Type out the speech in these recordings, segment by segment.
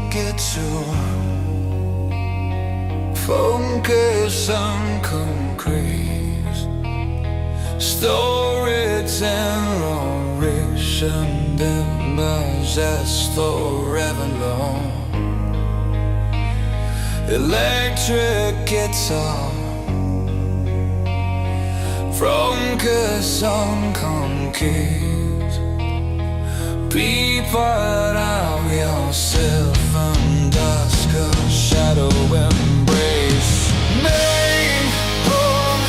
get to focus on concrete storage and oration, members as forever long. Electric guitar, focus on concrete. Be part of yourself and ask a shadow embrace. Main hook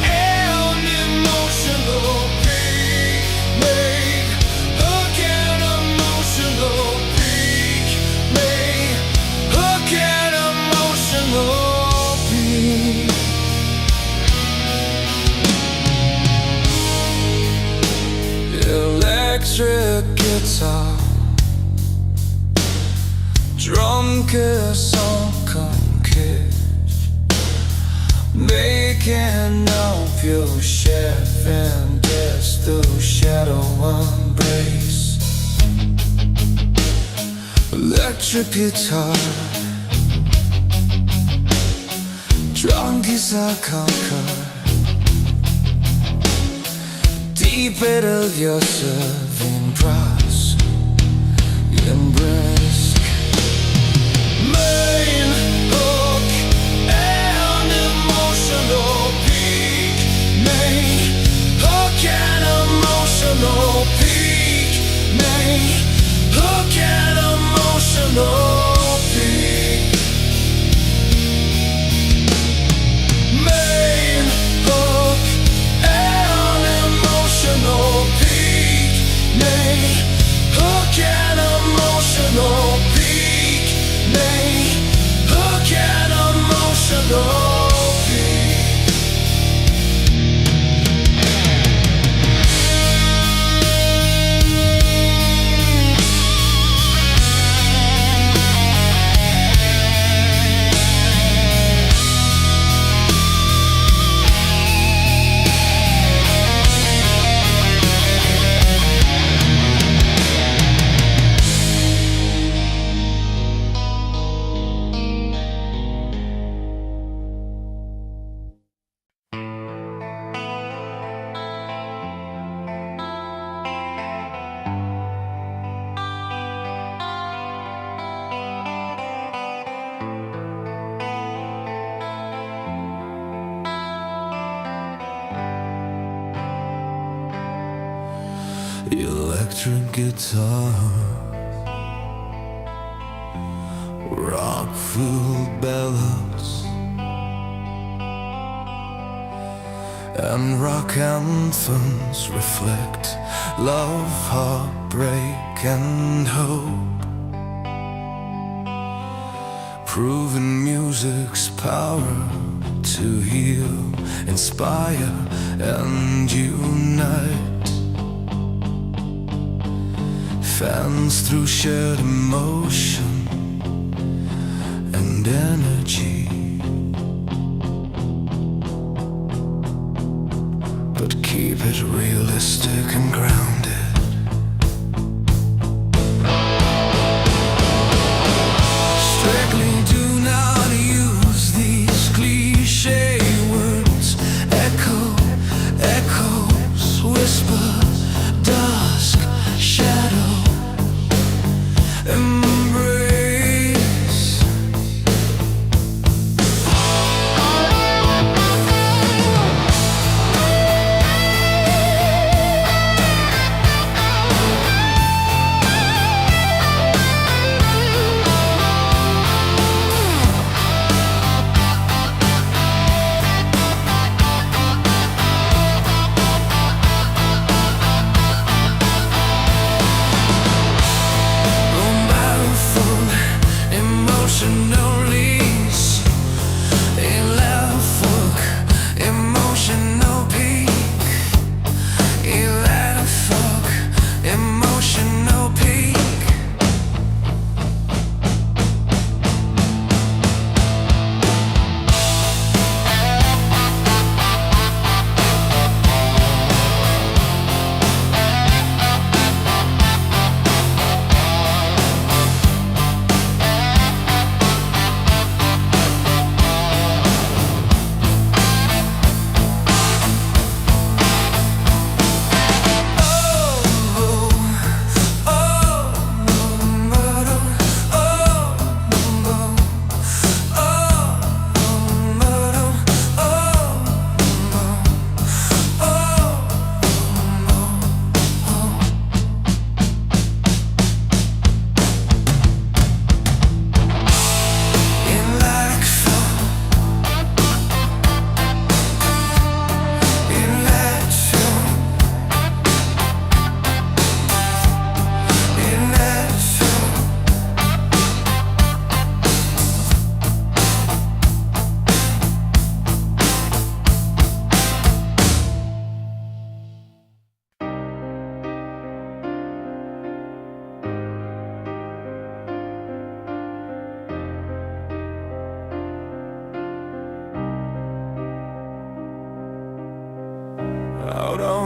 and emotional peak. Main hook and emotional peak. Main hook and emotional peak. Electric guitar, drum kiss on conquest, making up your chef and guess through shadow embrace. Electric guitar, drum kiss I conquer, deep bit of your serving price and brisk. Main hook and emotional peak. Main hook and emotional peak. Main hook and emotional peak. Main hook and emotional peak. Main hook and emotional peak. Main hook and emotional peak. Electric guitar, rock-filled ballads, and rock anthems reflect love, heartbreak, and hope, proving music's power to heal, inspire, and unite. Fans through shared emotion and energy, but keep it realistic and grounded. Strictly do not use these cliche words. Echo, echoes, whisper, dusk, shadow, embrace.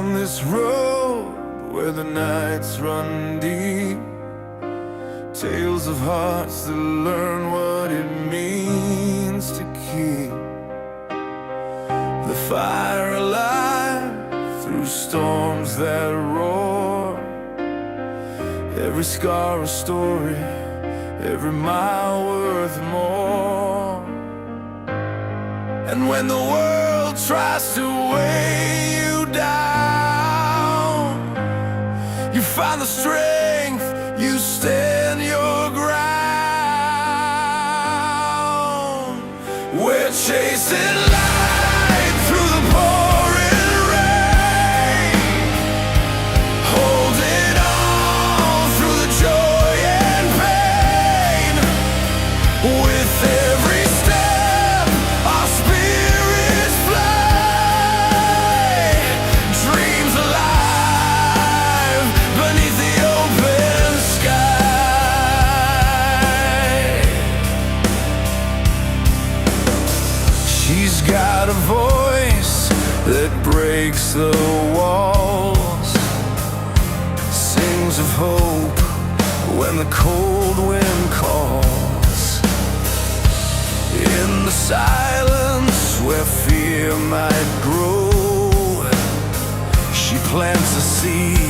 down this road where the nights run deep, tales of hearts that learn what it means to keep the fire alive through storms that roar. Every scar a story, every mile worth more. And when the world tries to weigh you down, you find the strength, you stand your ground. We're chasing light through the pouring rain, holding on through the joy and pain. With every step our spirits fly, dreams alive beneath the open sky. She's got a voice that breaks the walls, sings of hope when the cold wind calls. In the silence where fear might grow, she plants a seed.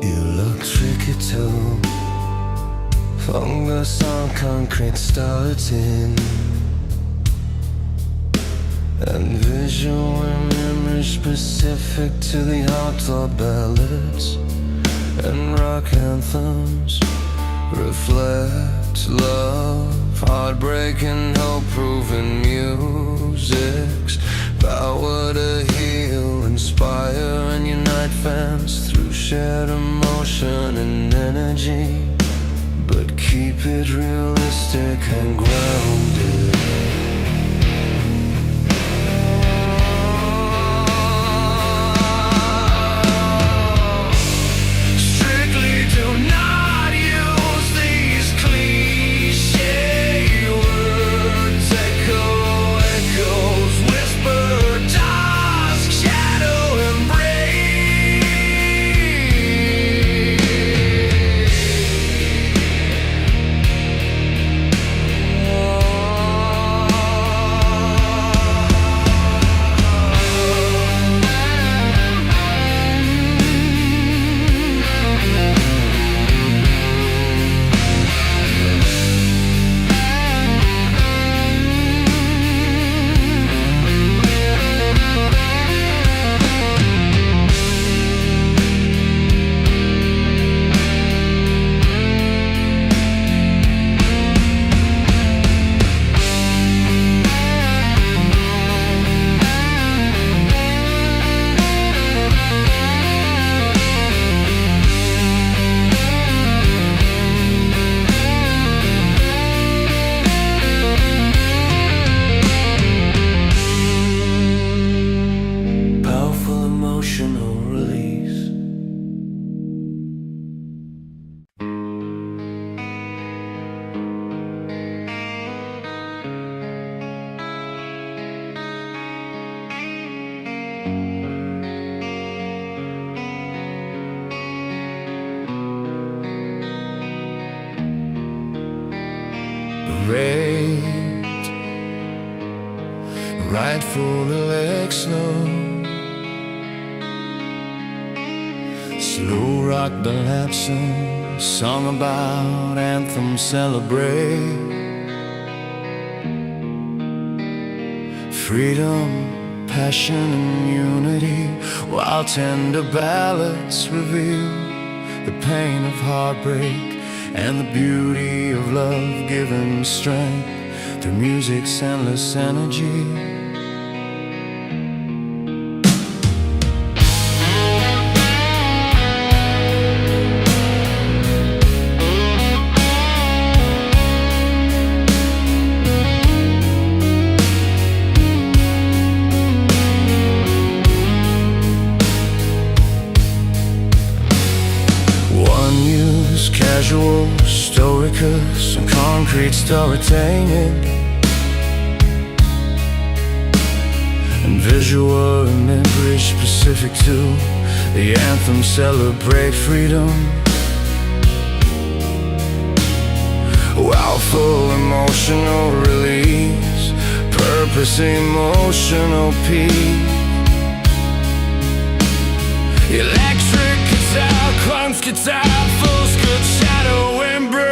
You look tricky too. Fungus on concrete starting, and visual memory specific to the outlaw ballads and rock anthems. Reflect love, heartbreak and hope-proven music's power to heal, inspire and unite fans through shared emotion and energy. But keep it realistic and grounded. Strictly do not use these cliché words. Echo, echoes, whisper, dusk, shadow, emotional release. Raped, rightfully like snow. Slow rock ballapsing, song about anthem celebrate. Freedom, passion and unity, while tender ballads reveal the pain of heartbreak and the beauty of love giving strength to music's endless energy. Intellectual stoicus and concrete storytelling, and visual imagery specific to the anthem celebrate freedom. While full emotional release, purpose emotional peace. Electric guitar, crunch guitar, full good shadow embrace.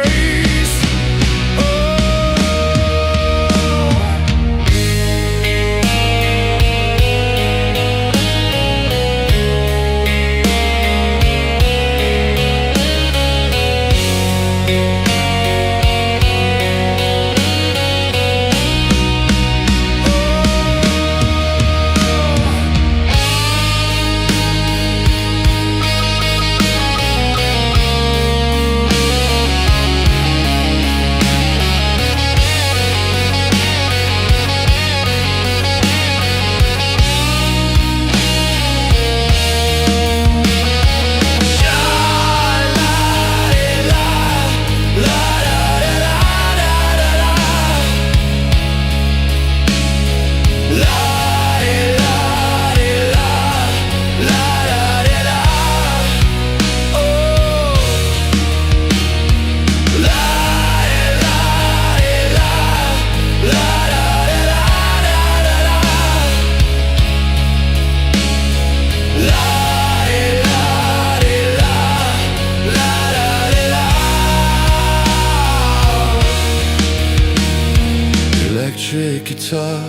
Electric guitar,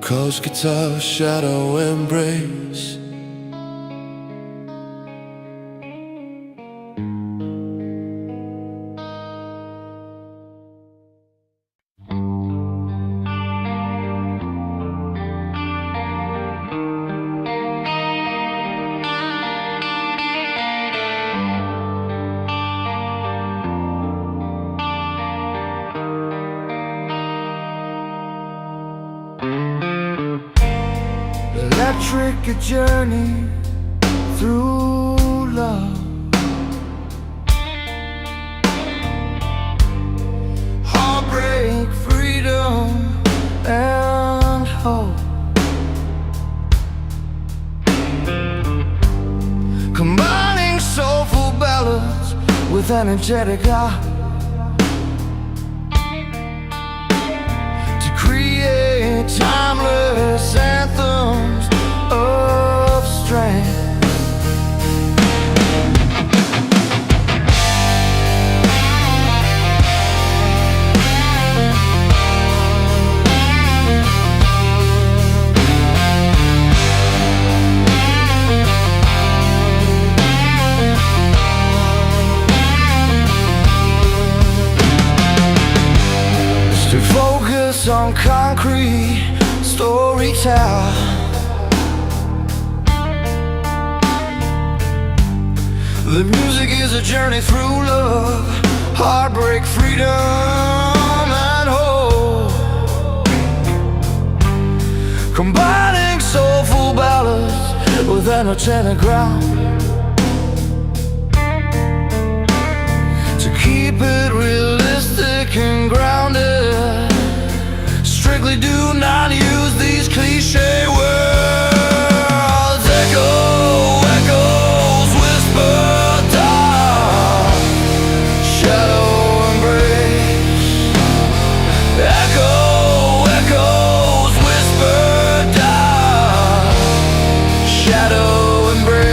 cause guitar, shadow embrace. Electric, a journey through love. Heartbreak, freedom, and hope. Combining soulful ballads with energetic art to create timeless anthems of strength. To focus on concrete storytell, the music is a journey through love, heartbreak, freedom, and hope. Combining soulful ballads with energetic ground to keep it realistic and grounded. Strictly do not use these cliche words. Echo, echoes, whisper, dark, shadow embrace. Echo, echoes, whisper, dark, shadow embrace.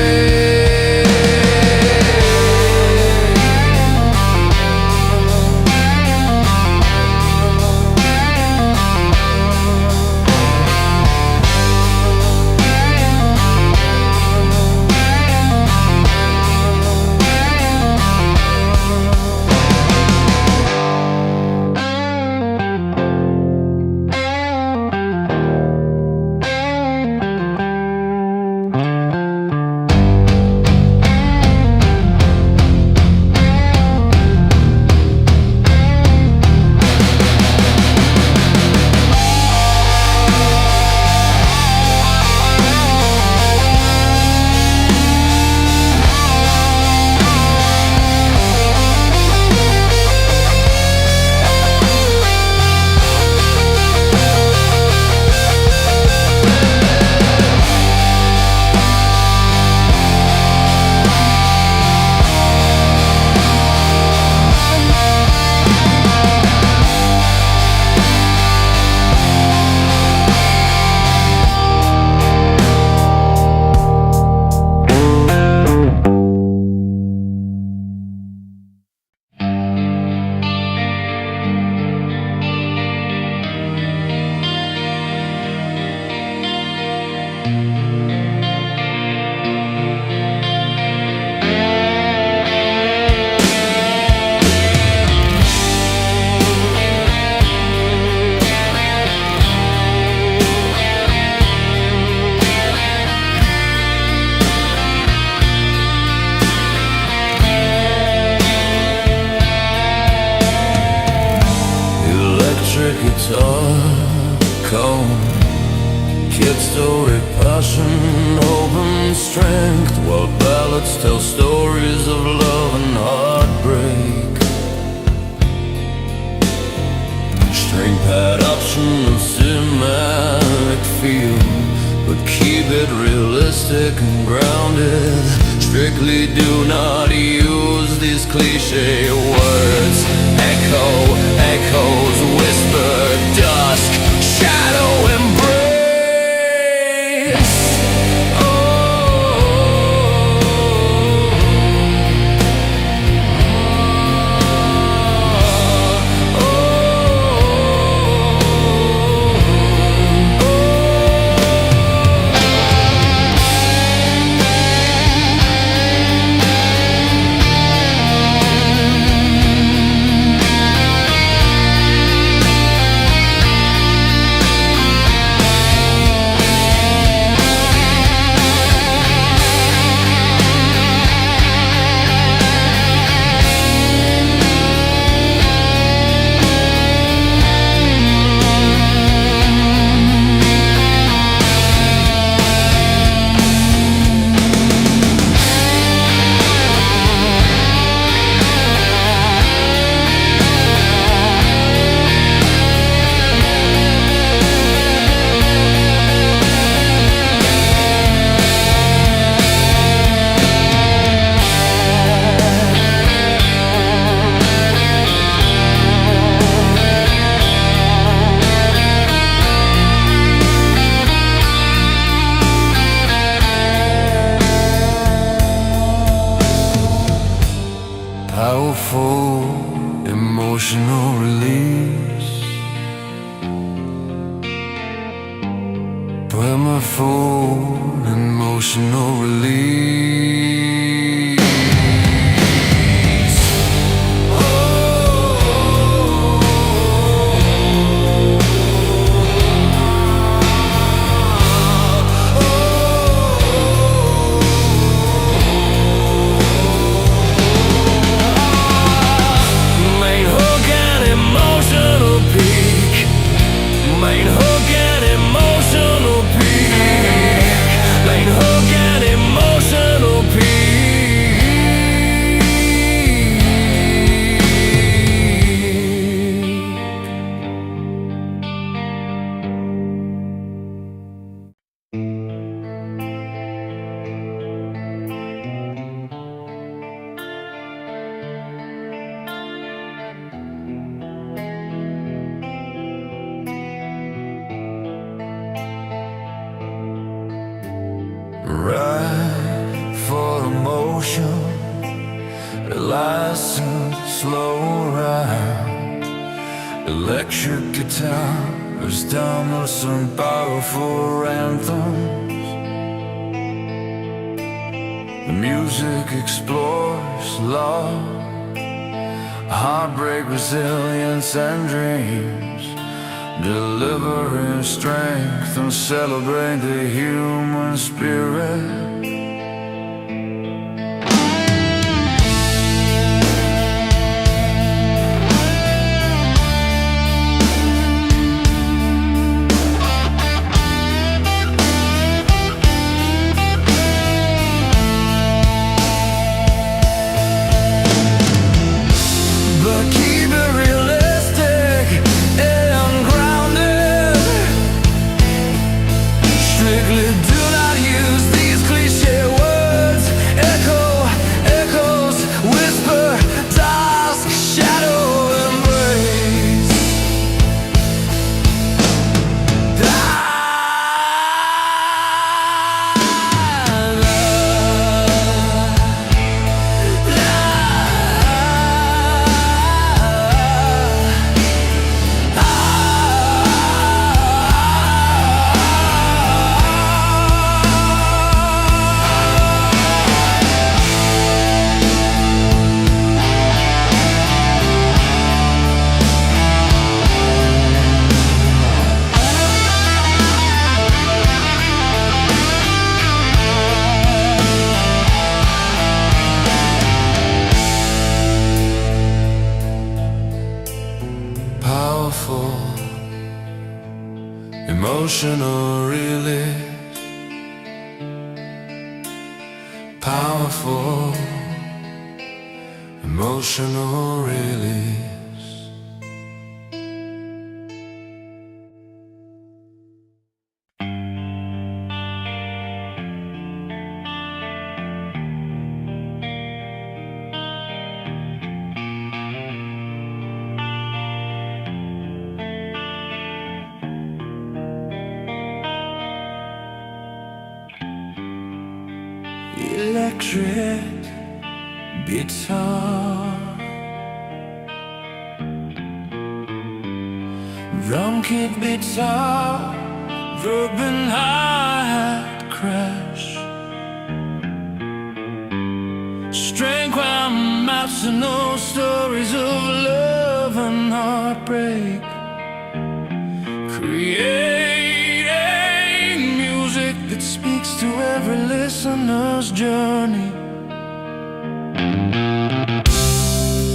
ballads tell stories of love and heartbreak. String pad option of cinematic feel, but keep it realistic and grounded. Strictly do not use these cliche words. Echo, echoes, whisper, dusk, shadow, embrace. Powerful emotional release, powerful emotional release. Main hook and emotional peak. Main hook and emotional Ride for emotion, license, slow ride. Electric guitars, download some powerful anthems. The music explores love, heartbreak, resilience, and dreams. Delivering strength and celebrate the human spirit. But keep it realistic and grounded. Strictly do not use these cliche words. Echo, echoes, whisper, dusk, shadow, embrace. Powerful emotional release. powerful emotional release. Electric guitar, drum kit guitar, urban hi-hat crash, string crown maps and old stories of love and heartbreak, creating music that speaks to every listener's journey.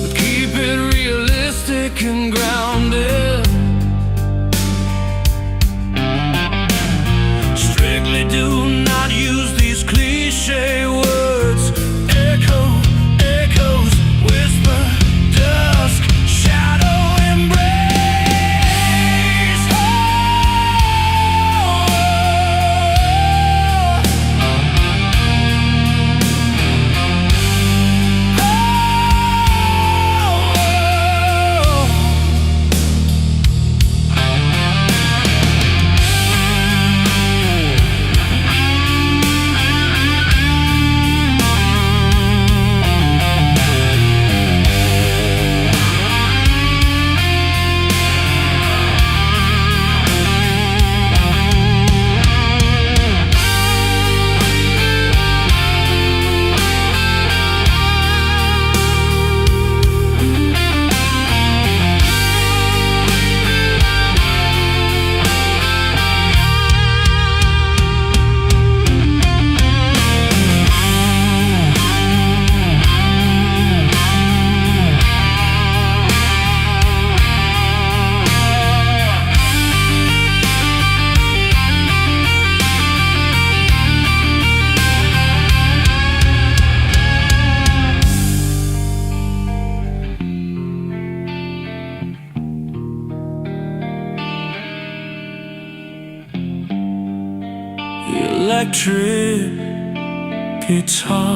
But keep it realistic and grounded. Strictly do not use these cliche words. Echo, echoes, whisper, dusk, shadow, embrace. Electric guitar.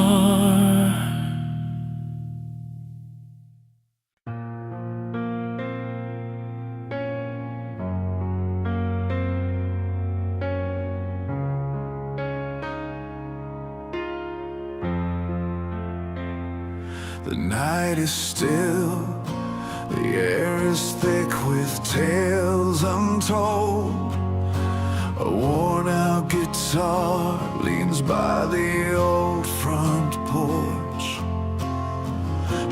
The night is still, the air is thick with tales untold. A worn-out guitar leans by the old front porch.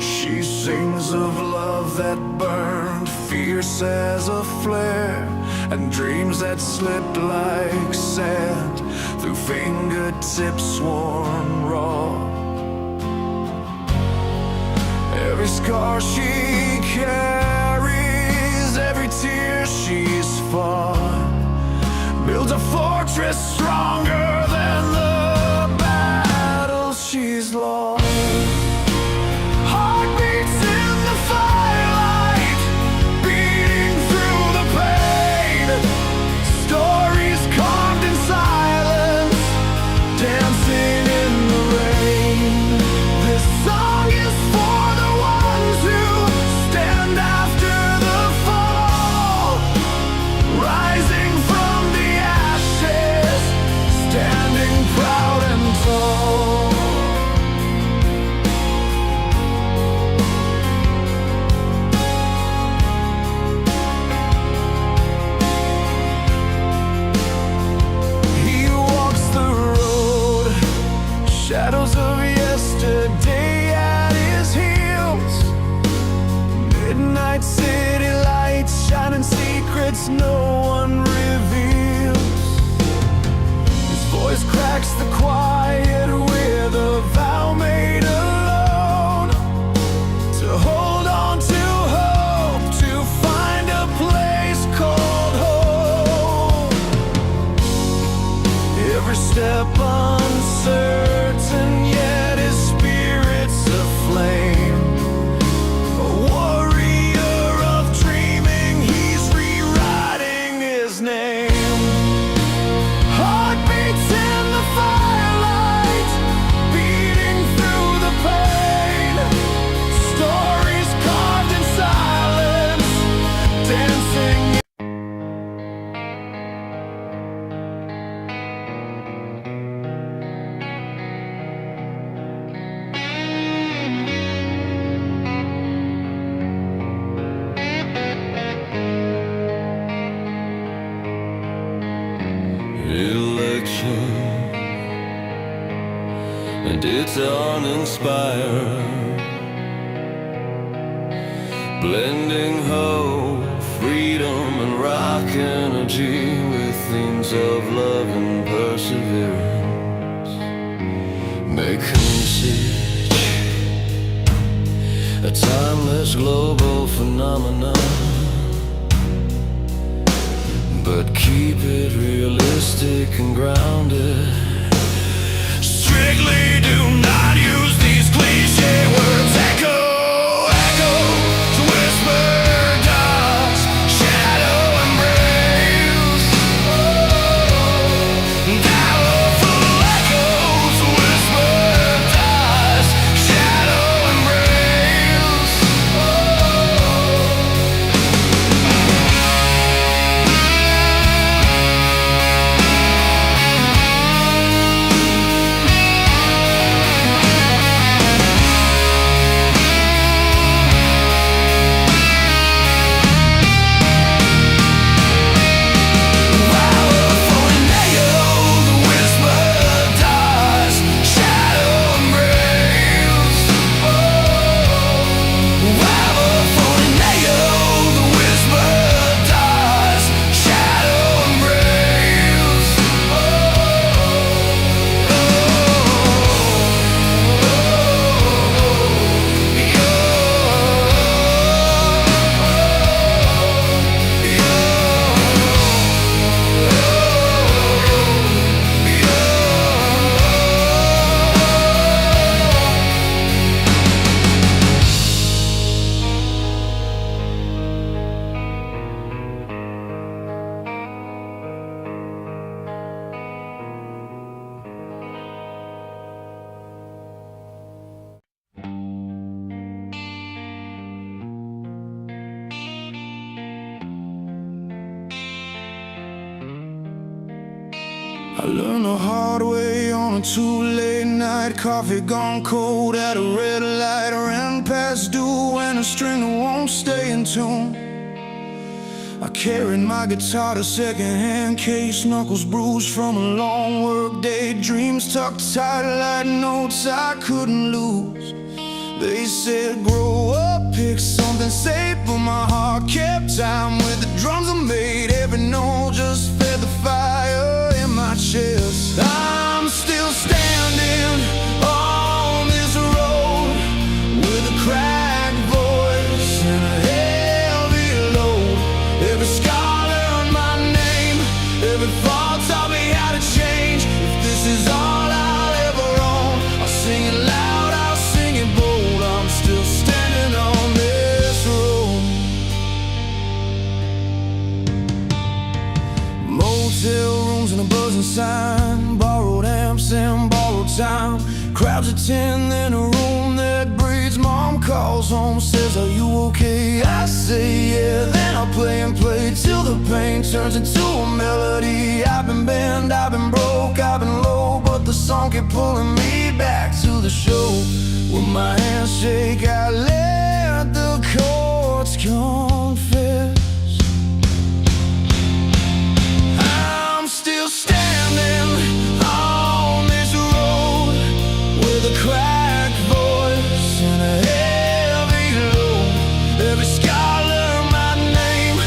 She sings of love that burned fierce as a flare, and dreams that slipped like sand through fingertips worn raw. Every scar she carries, every tear she's fought, builds a fortress stronger than the battles she's lost. Heartbeats in the firelight, beating through the pain. Stories carved in silence, dancing in the rain. This song is for the ones who stand after the fall, rising from the ashes, standing proud and tall. He walks the road, shadows of yesterday at his heels. Midnight city lights, shining secrets no one reveals. His voice cracks the quiet with a vow made alone, to hold on to hope, to find a place called home. Every step uncertain, yet and it's uninspired, blending hope, freedom, and rock energy with themes of love and perseverance. Making message a timeless global phenomenon, but keep it realistic and grounded. Strictly do not use these cliche words. Echo, echo, to whisper, dust, shadow, embrace. Powerful echoes, whisper, dust, shadow, embrace. I learned the hard way on a too late night. Coffee gone cold at a red light. Ran past due and a string that won't stay in tune. I carried my guitar to second-hand case. Knuckles bruised from a long work day. Dreams tucked tight like notes I couldn't lose. They said grow up, pick something safe, but my heart kept time with the drums I made. Every note just fed the fire in my chest. I'm still standing on this road with a cracked voice and a heavy load. Every scar learned my name, every fall taught me how to change. If this is all I'll ever own, I'll sing it loud, I'll sing it bold. I'm still standing on this road. Motel rooms and a buzzing sign, borrowed amps and borrowed time. Crowds attend in a room that breathes. Mom calls home, says, are you okay? I say yeah, then I'll play and play till the pain turns into a melody. I've been bent, I've been broke, I've been low, but the song kept pulling me back to the show. With my hands shake, I let the chords confess. I'm still standing on this road with a cracked voice and a heavy load. Every scar learned my name,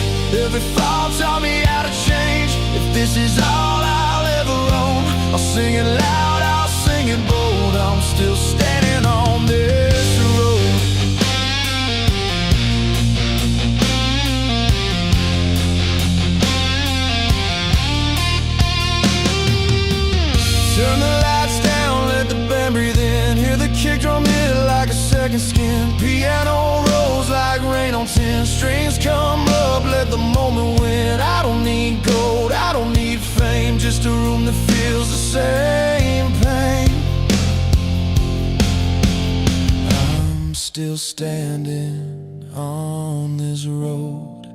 every fall taught me how to change. If this is all I'll ever own, I'll sing it loud, I'll sing it bold. I'm still standing on this road. Turn the lights down, let the band breathe in. Hear the kick drum hit like a second skin. Piano rolls like rain on tin. Strings come up, let the moment win. I don't need gold, I don't need fame, just a room that feels the same pain. I'm still standing on this road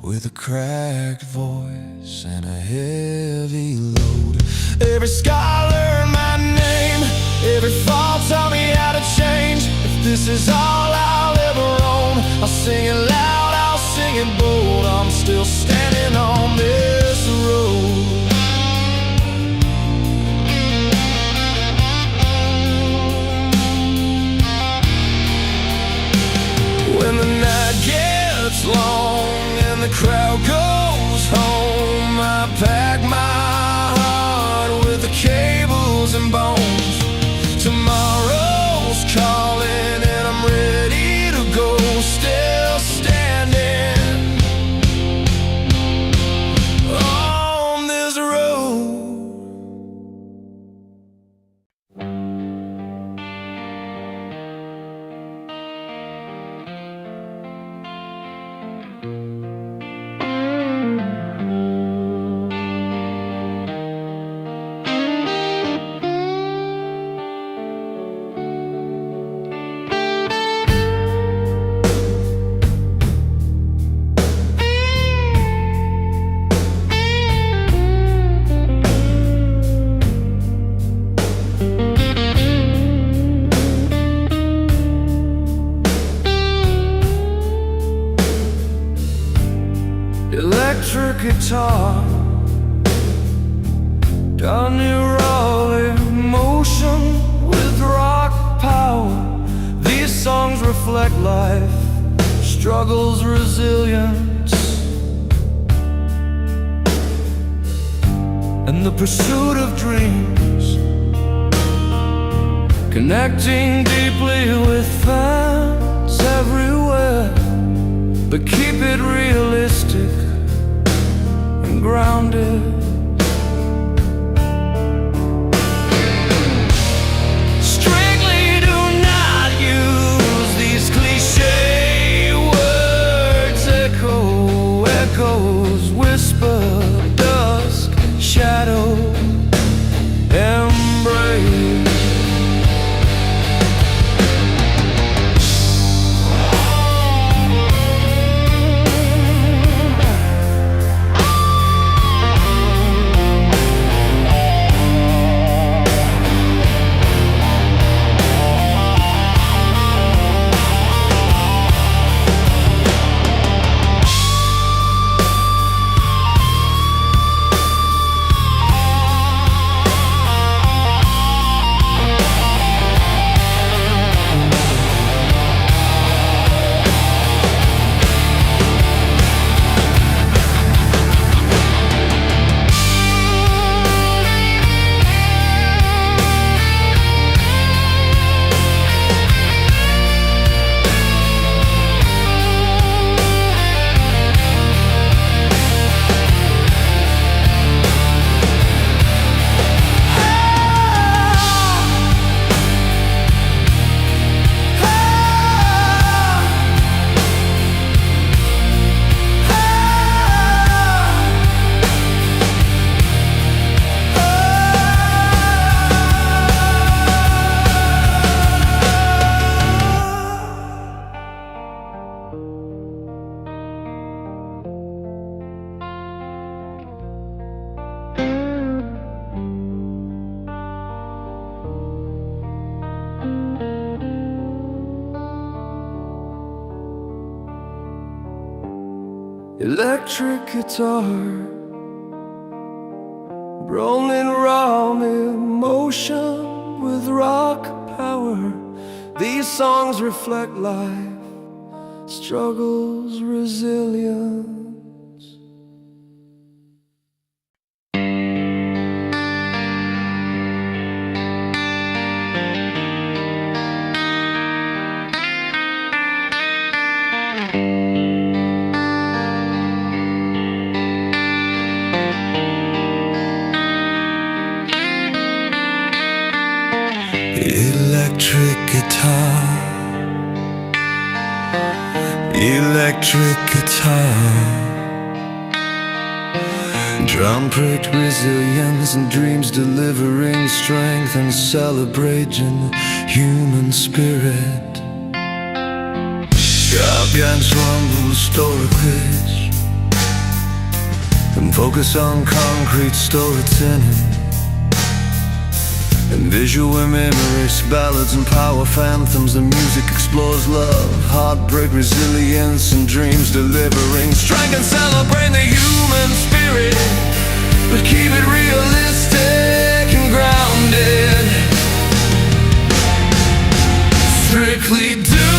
with a cracked voice and a heavy load. Every scar learned my name, every fall taught me how to change. If this is all I'll ever own, I'll sing it loud, I'll sing it bold. I'm still standing on this road. guitar, done your raw emotion with rock power. These songs reflect life, struggles, resilience, and the pursuit of dreams. Connecting deeply with fans everywhere, but keep it realistic and grounded. Strictly do not use these cliche words. Echoes, whisper, dusk, shadow, embrace. Electric guitar, rolling raw emotion with rock power. These songs reflect life, struggles, resilience. Electric guitar, electric guitar, drum-pricked resilience and dreams delivering strength and celebrating human spirit. Champions rumble stories and focus on concrete storytelling and visual memories, ballads and power phantoms. The music explores love, heartbreak, resilience, and dreams delivering strength and celebrate the human spirit, but keep it realistic and grounded. Strictly do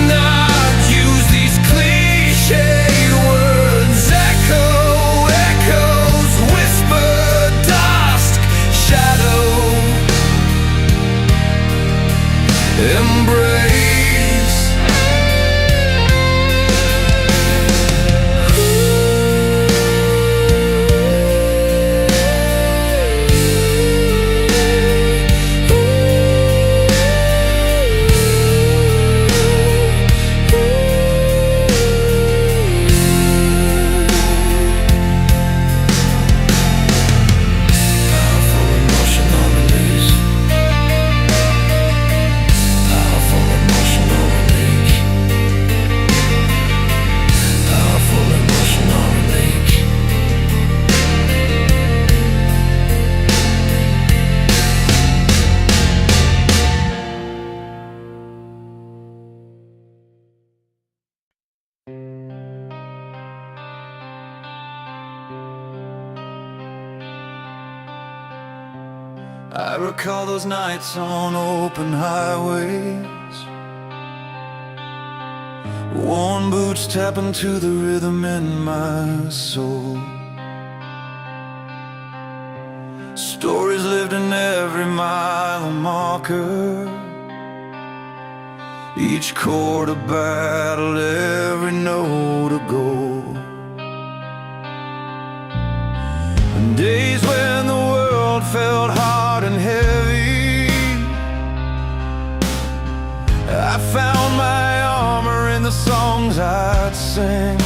not use these cliche words. Echoes, whisper, dusk, shadow, embrace. Powerful I recall those nights on open highways, worn boots tapping to the rhythm in my soul. Stories lived in every mile marker, each chord a battle, every note a goal. And days when the world felt hard and heavy, I found my armor in the songs I'd sing.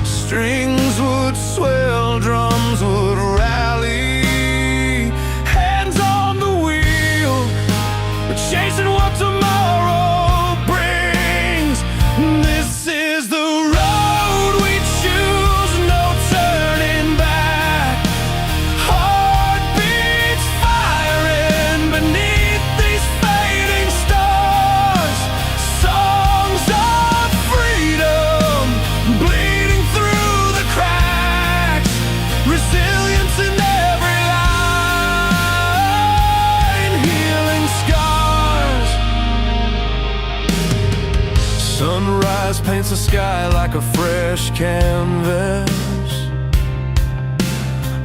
Strings would swell, drums would rally, hands on the wheel, chasing what tomorrow brings. This is the road we choose, no turning back. Heartbeats firing beneath these fading stars, songs of freedom bleeding through the cracks, resilience in every line, healing scars. Sunrise paints the sky like a fresh canvas.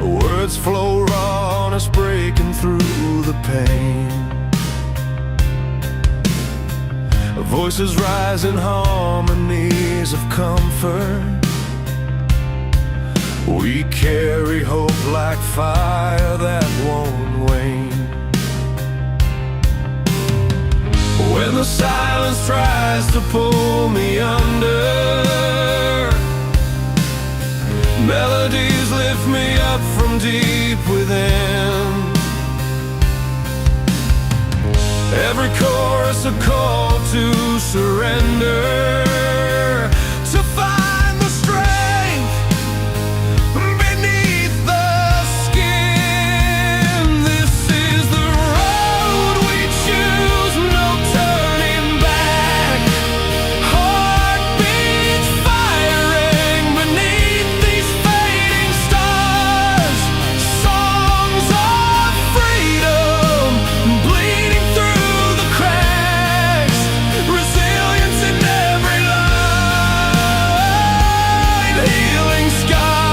Words flow raw, honest, breaking through the pain. Voices rise in harmonies of comfort. We carry hope like fire that won't wane. When the silence tries to pull me under, melodies lift me up from deep within. Every chorus a call to surrender, to find the strength beneath the skin. This is the road we choose, no turning back. Heartbeats firing beneath these fading stars, songs of freedom bleeding through the cracks, resilience in every line, healing scars.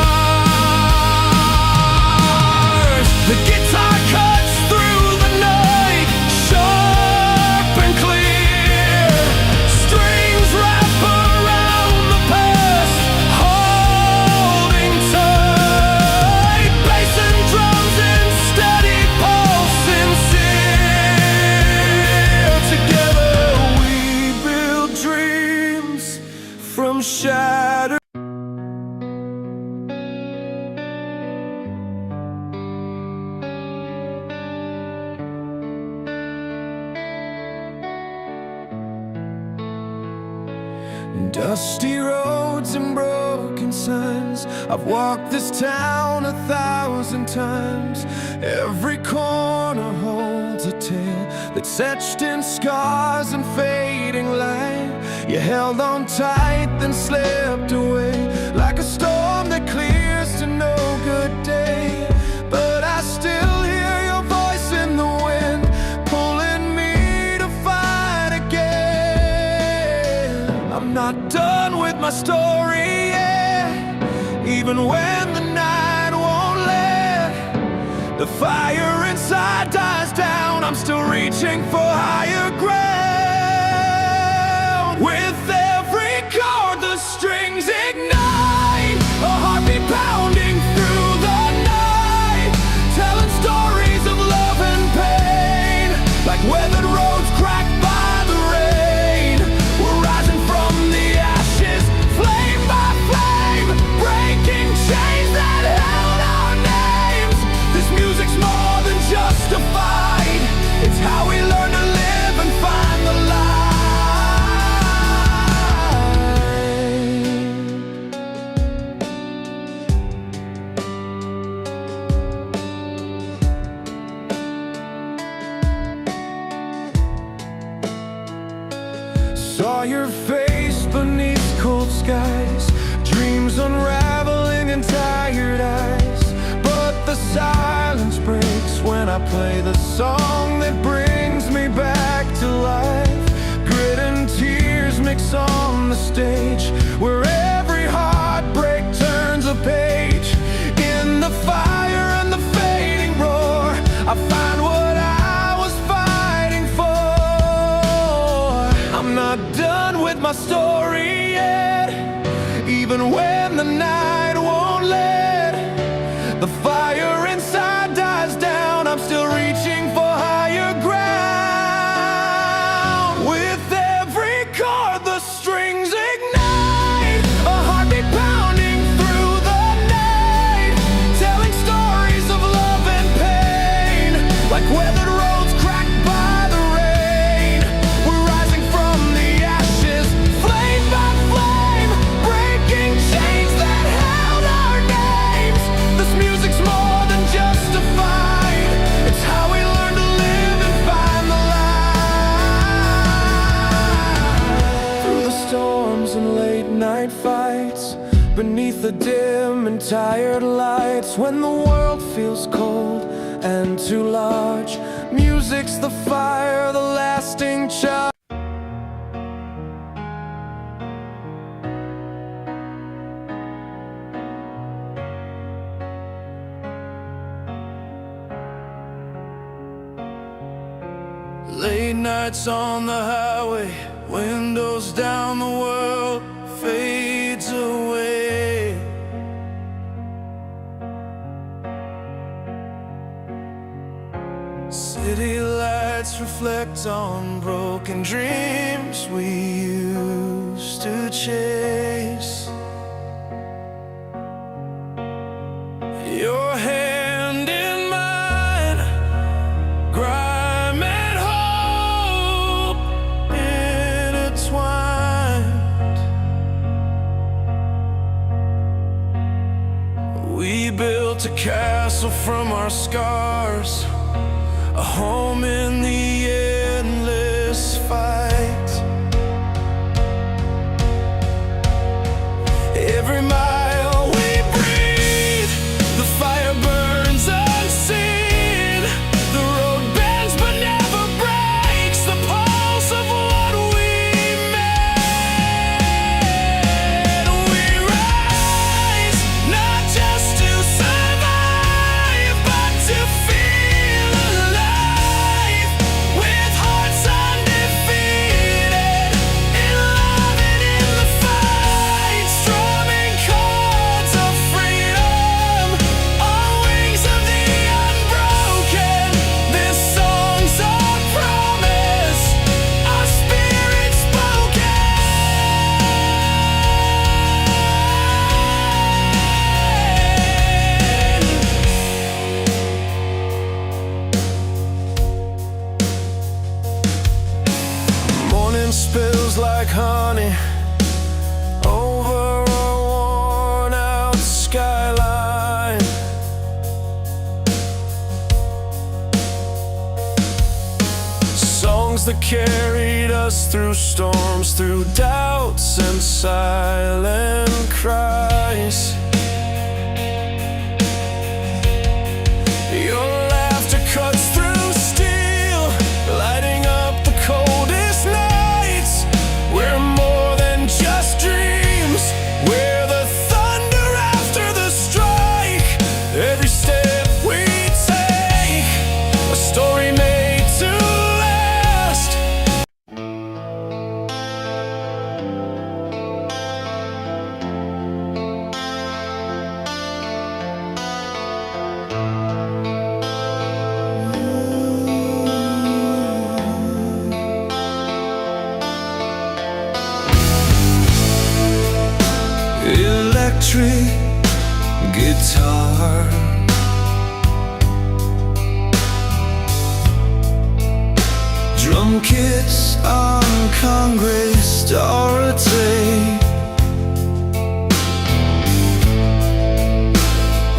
The guitar cuts through the night, sharp and clear. Strings wrap around the past, holding tight. Bass and drums in steady pulse, sincere. Together we build dreams from shattered. Dusty roads and broken signs, I've walked this town 1,000 times. Every corner holds a tale that's etched in scars and fading light. You held on tight, then slipped away like a storm that clears to no good day. But I still hear your voice in the wind, pulling me to fight again. I'm not done with my story yet, even when the night won't let the fire inside dies down. I'm still reaching for higher ground. With every chord the strings ignite, a heartbeat pounding through the night, telling stories of love and pain, like weathered roads cracked by the rain. We're rising from the ashes, flame by flame, breaking chains that held our names. This music's more than just a fight, it's how we learn to live and find the light. Saw your face beneath cold skies, dreams unraveling in tired eyes. But the silence I play the song that brings me back to life. Grit and tears mix on the stage, where every heartbreak turns a page. In the fire and the fading roar, I find what I was fighting for. I'm not done with my story yet, even when the night won't let the fire inside dies down. I'm still reaching for higher ground. With every chord the strings ignite, a heartbeat pounding through the night, telling stories of love and pain, like weathered roads cracked by the rain. We're rising from the ashes, flame by flame, breaking chains that held our names. This music's more than just a fight, it's how we learn to live and find the light. Through the storms and late night fights, beneath the dim and tired lights, when the world feels cold and too large, music's the fire, the lasting charge. Late nights on the highway, windows down, the world fades away. City lights reflect on broken dreams we used to chase. Your hand in mine, grime and hope intertwined. We built a castle from our scars, a home in the endless fight. Every mile we breathe, the fire burns unseen. The road bends but never breaks, the pulse of what we made. We rise, not just to survive, but to feel alive, with hearts undefeated, in love and in the fight, strumming chords of freedom on wings of the unbroken. This song's our promise, our spirit spoken. Morning spills like honey over a worn out skyline. Songs that carried us through storms, through doubts and silent cries. Your laughter cuts through steel, lighting up the coldest nights. We're more than just dreams, we're the thunder after the strike. Every step we take, a story made to last. Electric guitar, drum kits on Congress Dorothy,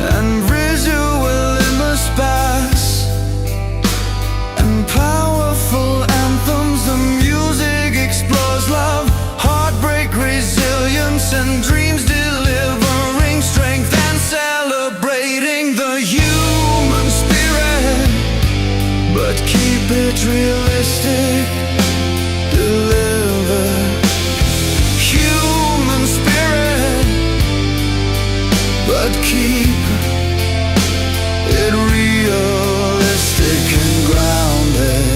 and visual image bass, and powerful anthems. The music explores love, heartbreak, resilience, and dreams, delivering strength and celebrating the human spirit. Keep it realistic, deliver human spirit, but keep it realistic and grounded.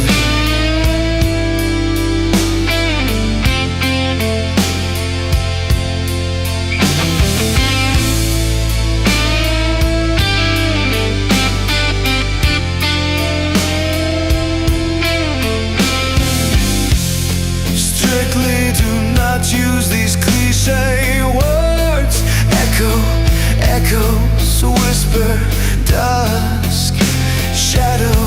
Strictly do not use these cliche words. Echo, echoes, whisper, dusk, shadow,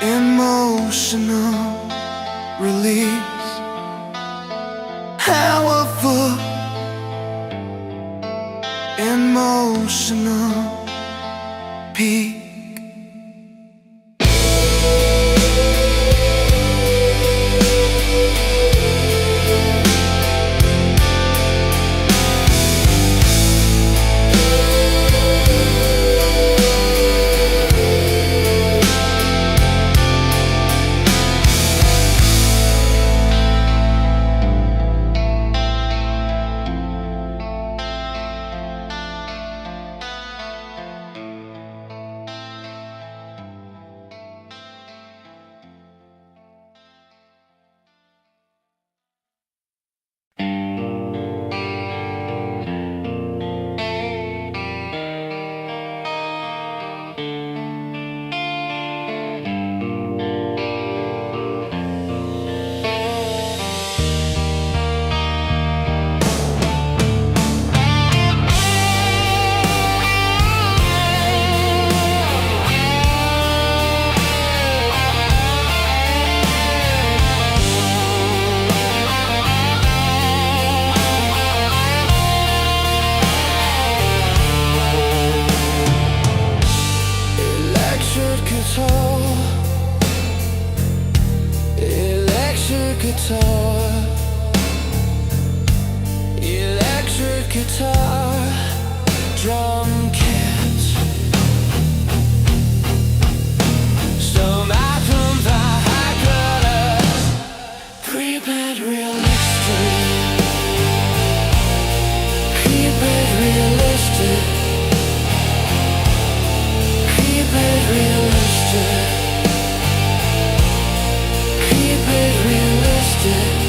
emotional release, powerful, emotional peak. Electric guitar, electric guitar, drum kit. So my drums are high colors, prepared realistic, prepared realistic, prepared realistic. Keep it realistic.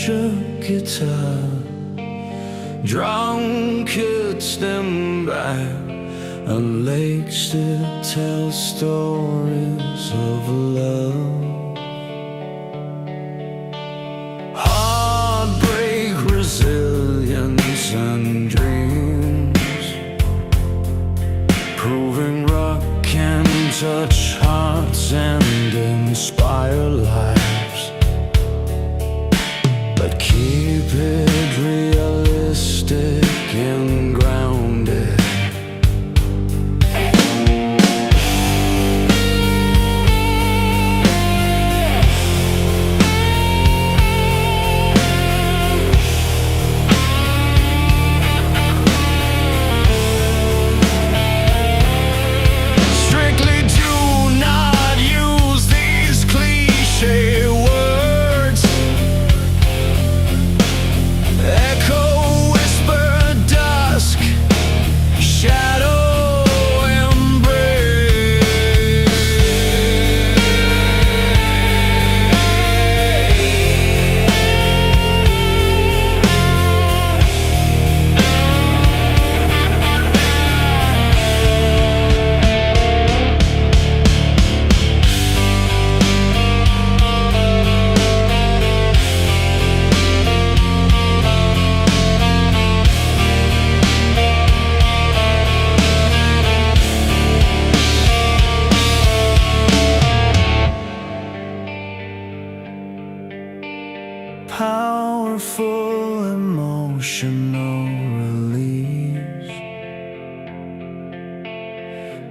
electric guitar, drum kits stand by, and lakes that tell stories of love. Heartbreak, resilience, and dreams, proving rock can touch hearts and inspire lives. But keep it realistic and grounded. Strictly do not use these cliché words. Echo, whisper, dusk, shadow, powerful emotional release.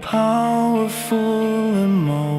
Powerful emotional